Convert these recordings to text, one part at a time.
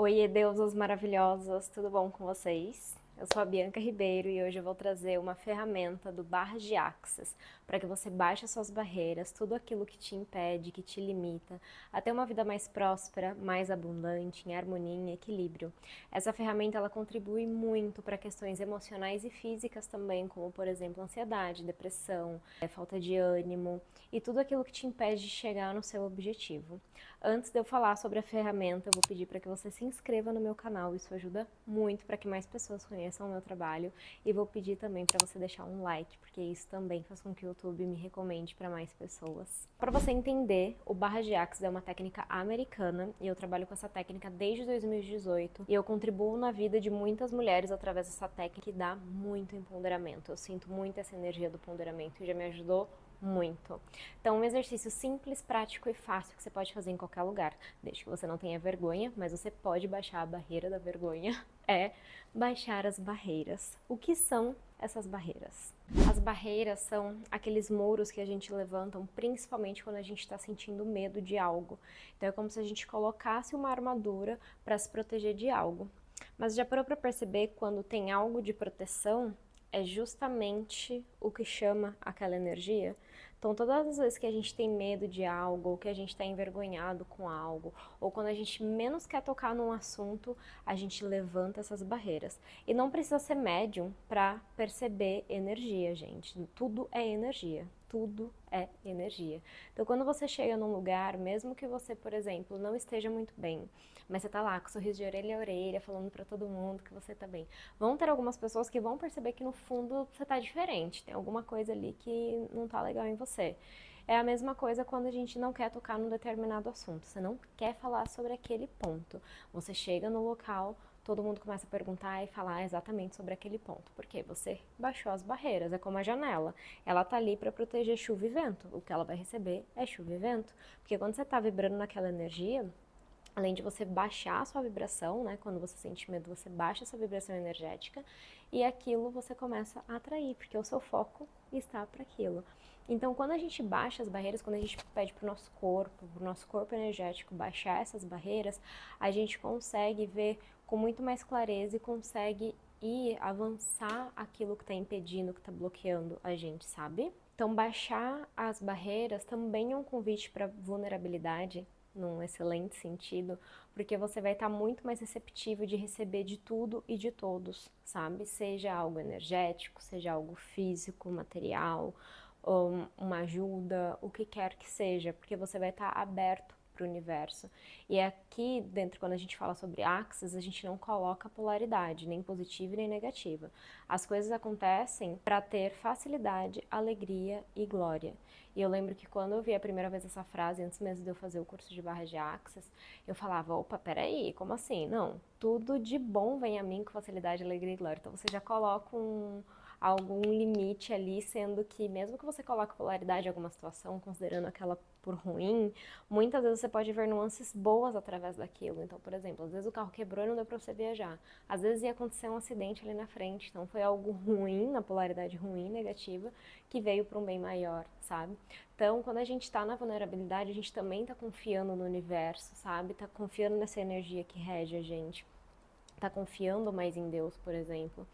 Oiê, deusas maravilhosas, tudo bom com vocês? Eu sou a Bianca Ribeiro e hoje eu vou trazer uma ferramenta do Barras de Access para que você baixe as suas barreiras, tudo aquilo que te impede, que te limita, a ter uma vida mais próspera, mais abundante, em harmonia, em equilíbrio. Essa ferramenta ela contribui muito para questões emocionais e físicas também, como por exemplo ansiedade, depressão, falta de ânimo e tudo aquilo que te impede de chegar no seu objetivo. Antes de eu falar sobre a ferramenta, eu vou pedir para que você se inscreva no meu canal, isso ajuda muito para que mais pessoas conheçam o meu trabalho, e vou pedir também para você deixar um like, porque isso também faz com que o YouTube me recomende para mais pessoas. Para você entender, o Barra de Access é uma técnica americana e eu trabalho com essa técnica desde 2018 e eu contribuo na vida de muitas mulheres através dessa técnica que dá muito empoderamento. Eu sinto muito essa energia do empoderamento e já me ajudou muito. Então, um exercício simples, prático e fácil que você pode fazer em qualquer lugar, desde que você não tenha vergonha, mas você pode baixar a barreira da vergonha, é baixar as barreiras. O que são essas barreiras? As barreiras são aqueles muros que a gente levanta, principalmente quando a gente está sentindo medo de algo. Então, é como se a gente colocasse uma armadura para se proteger de algo. Mas já parou para perceber quando tem algo de proteção? É justamente o que chama aquela energia. Então, todas as vezes que a gente tem medo de algo, ou que a gente está envergonhado com algo, ou quando a gente menos quer tocar num assunto, a gente levanta essas barreiras. E não precisa ser médium para perceber energia, gente. Tudo é energia. Tudo é energia. Então, quando você chega num lugar, mesmo que você, por exemplo, não esteja muito bem, mas você tá lá com sorriso de orelha a orelha, falando pra todo mundo que você tá bem, vão ter algumas pessoas que vão perceber que no fundo você tá diferente, tem alguma coisa ali que não tá legal em você. É a mesma coisa quando a gente não quer tocar num determinado assunto, você não quer falar sobre aquele ponto. Você chega no local, todo mundo começa a perguntar e falar exatamente sobre aquele ponto, porque você baixou as barreiras, é como a janela. Ela tá ali para proteger chuva e vento, o que ela vai receber é chuva e vento, porque quando você tá vibrando naquela energia, além de você baixar a sua vibração, né? Quando você sente medo, você baixa a sua vibração energética e aquilo você começa a atrair, porque o seu foco está para aquilo. Então, quando a gente baixa as barreiras, quando a gente pede para o nosso corpo energético baixar essas barreiras, a gente consegue ver com muito mais clareza e consegue ir avançar aquilo que está impedindo, que está bloqueando a gente, sabe? Então, baixar as barreiras também é um convite para vulnerabilidade, num excelente sentido, porque você vai estar muito mais receptivo de receber de tudo e de todos, sabe? Seja algo energético, seja algo físico, material, ou uma ajuda, o que quer que seja, porque você vai estar aberto para o universo. E aqui dentro, quando a gente fala sobre axis, a gente não coloca polaridade, nem positiva nem negativa. As coisas acontecem para ter facilidade, alegria e glória. E eu lembro que quando eu vi a primeira vez essa frase, antes mesmo de eu fazer o curso de barra de axis, eu falava, opa, peraí, como assim? Não, tudo de bom vem a mim com facilidade, alegria e glória. Então você já coloca algum limite ali, sendo que mesmo que você coloque polaridade em alguma situação, considerando aquela por ruim, muitas vezes você pode ver nuances boas através daquilo. Então, por exemplo, às vezes o carro quebrou e não deu pra você viajar. Às vezes ia acontecer um acidente ali na frente, então foi algo ruim, na polaridade ruim, negativa, que veio para um bem maior, sabe? Então, quando a gente tá na vulnerabilidade, a gente também tá confiando no universo, sabe? Tá confiando nessa energia que rege a gente. Tá confiando mais em Deus, por exemplo.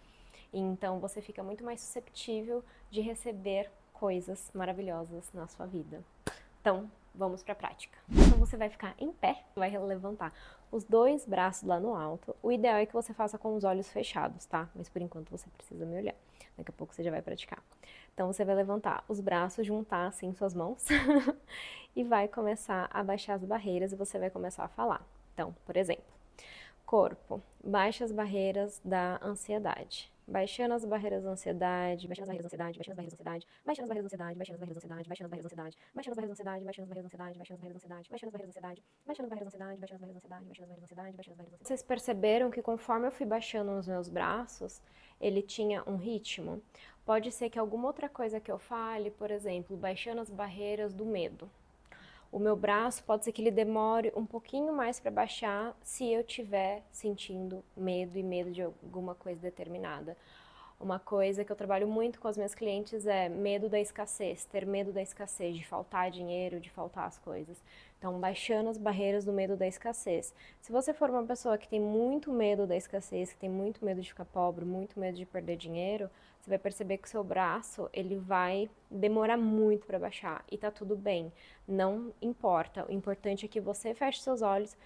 Então você fica muito mais susceptível de receber coisas maravilhosas na sua vida. Então, vamos para a prática. Então você vai ficar em pé, vai levantar os dois braços lá no alto. O ideal é que você faça com os olhos fechados, tá? Mas por enquanto você precisa me olhar. Daqui a pouco você já vai praticar. Então você vai levantar os braços, juntar assim suas mãos e vai começar a baixar as barreiras e você vai começar a falar. Então, por exemplo, corpo, baixa as barreiras da ansiedade. Baixando as barreiras da ansiedade, baixando as barreiras da ansiedade, baixando as barreiras da ansiedade, baixando as barreiras da ansiedade, baixando as barreiras da ansiedade, baixando as barreiras da ansiedade, baixando as barreiras da ansiedade, baixando as barreiras da ansiedade, baixando as barreiras da ansiedade, baixando as barreiras da ansiedade, baixando as barreiras da ansiedade, baixando as barreiras da ansiedade, baixando as barreiras da ansiedade, baixando as barreiras da ansiedade. Vocês perceberam que conforme eu fui baixando os meus braços, ele tinha um ritmo? Pode ser que alguma outra coisa que eu fale, por exemplo, baixando as barreiras do medo. O meu braço pode ser que ele demore um pouquinho mais para baixar se eu estiver sentindo medo e medo de alguma coisa determinada. Uma coisa que eu trabalho muito com as minhas clientes é medo da escassez, ter medo da escassez, de faltar dinheiro, de faltar as coisas. Então, baixando as barreiras do medo da escassez. Se você for uma pessoa que tem muito medo da escassez, que tem muito medo de ficar pobre, muito medo de perder dinheiro, você vai perceber que o seu braço, ele vai demorar muito para baixar e tá tudo bem. Não importa, o importante é que você feche seus olhos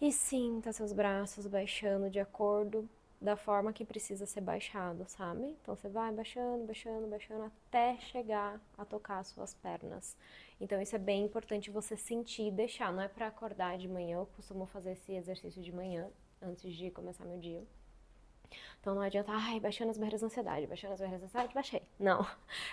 e sinta seus braços baixando de acordo da forma que precisa ser baixado, sabe? Então você vai baixando, baixando, baixando até chegar a tocar as suas pernas. Então isso é bem importante você sentir e deixar, não é para acordar de manhã, eu costumo fazer esse exercício de manhã antes de começar meu dia. Então não adianta, ai, baixando as barreiras da ansiedade, baixando as barreiras da ansiedade, baixei. Não,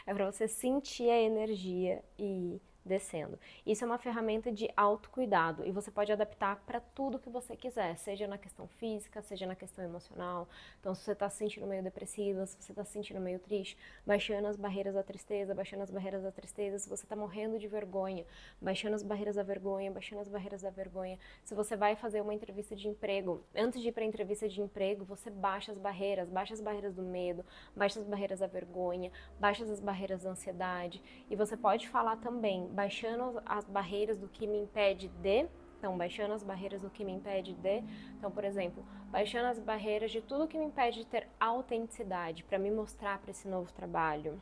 é para você sentir a energia e ir descendo. Isso é uma ferramenta de autocuidado e você pode adaptar para tudo que você quiser, seja na questão física, seja na questão emocional. Então, se você está se sentindo meio depressiva, se você está se sentindo meio triste, baixando as barreiras da tristeza, baixando as barreiras da tristeza. Se você está morrendo de vergonha, baixando as barreiras da vergonha, baixando as barreiras da vergonha. Se você vai fazer uma entrevista de emprego, antes de ir para a entrevista de emprego, você baixa as barreiras do medo, baixa as barreiras da vergonha, baixa as barreiras da ansiedade. E você pode falar também, baixando as barreiras do que me impede de. Então, baixando as barreiras do que me impede de. Então, por exemplo, baixando as barreiras de tudo que me impede de ter autenticidade para me mostrar para esse novo trabalho.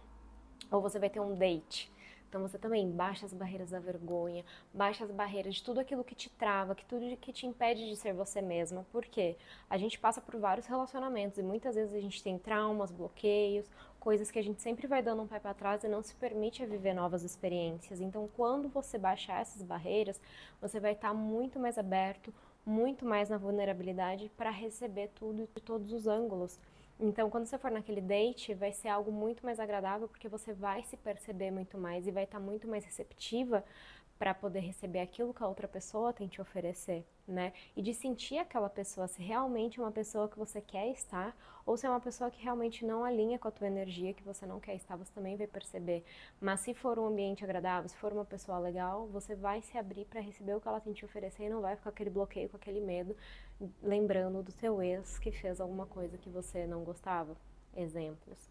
Ou você vai ter um date. Então você também baixa as barreiras da vergonha, baixa as barreiras de tudo aquilo que te trava, que tudo que te impede de ser você mesma. Por quê? A gente passa por vários relacionamentos e muitas vezes a gente tem traumas, bloqueios, coisas que a gente sempre vai dando um pé para trás e não se permite a viver novas experiências. Então, quando você baixar essas barreiras, você vai estar muito mais aberto, muito mais na vulnerabilidade para receber tudo de todos os ângulos. Então, quando você for naquele date, vai ser algo muito mais agradável porque você vai se perceber muito mais e vai estar muito mais receptiva para poder receber aquilo que a outra pessoa tem te oferecer, né? E de sentir aquela pessoa, se realmente é uma pessoa que você quer estar ou se é uma pessoa que realmente não alinha com a tua energia, que você não quer estar, você também vai perceber. Mas se for um ambiente agradável, se for uma pessoa legal, você vai se abrir para receber o que ela tem te oferecer e não vai ficar com aquele bloqueio, com aquele medo, lembrando do teu ex que fez alguma coisa que você não gostava. Exemplos.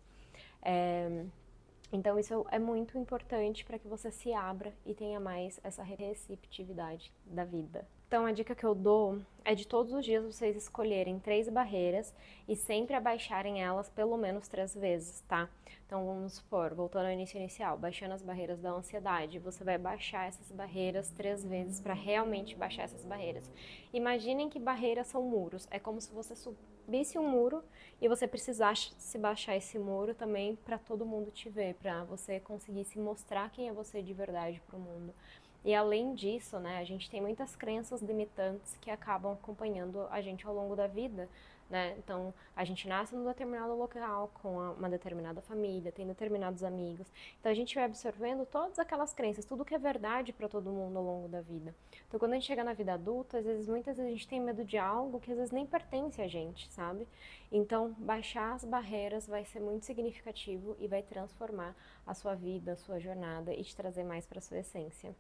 Então isso é muito importante para que você se abra e tenha mais essa receptividade da vida. Então a dica que eu dou é de todos os dias vocês escolherem 3 barreiras e sempre abaixarem elas pelo menos 3 vezes, tá? Então vamos supor, voltando ao início inicial, baixando as barreiras da ansiedade, você vai baixar essas barreiras 3 vezes para realmente baixar essas barreiras. Imaginem que barreiras são muros, é como se você subisse um muro e você precisasse se baixar esse muro também para todo mundo te ver, para você conseguir se mostrar quem é você de verdade para o mundo. E além disso, né, a gente tem muitas crenças limitantes que acabam acompanhando a gente ao longo da vida, né? Então, a gente nasce num determinado local, com uma determinada família, tem determinados amigos. Então, a gente vai absorvendo todas aquelas crenças, tudo que é verdade para todo mundo ao longo da vida. Então, quando a gente chega na vida adulta, muitas vezes a gente tem medo de algo que às vezes nem pertence a gente, sabe? Então, baixar as barreiras vai ser muito significativo e vai transformar a sua vida, a sua jornada e te trazer mais para a sua essência.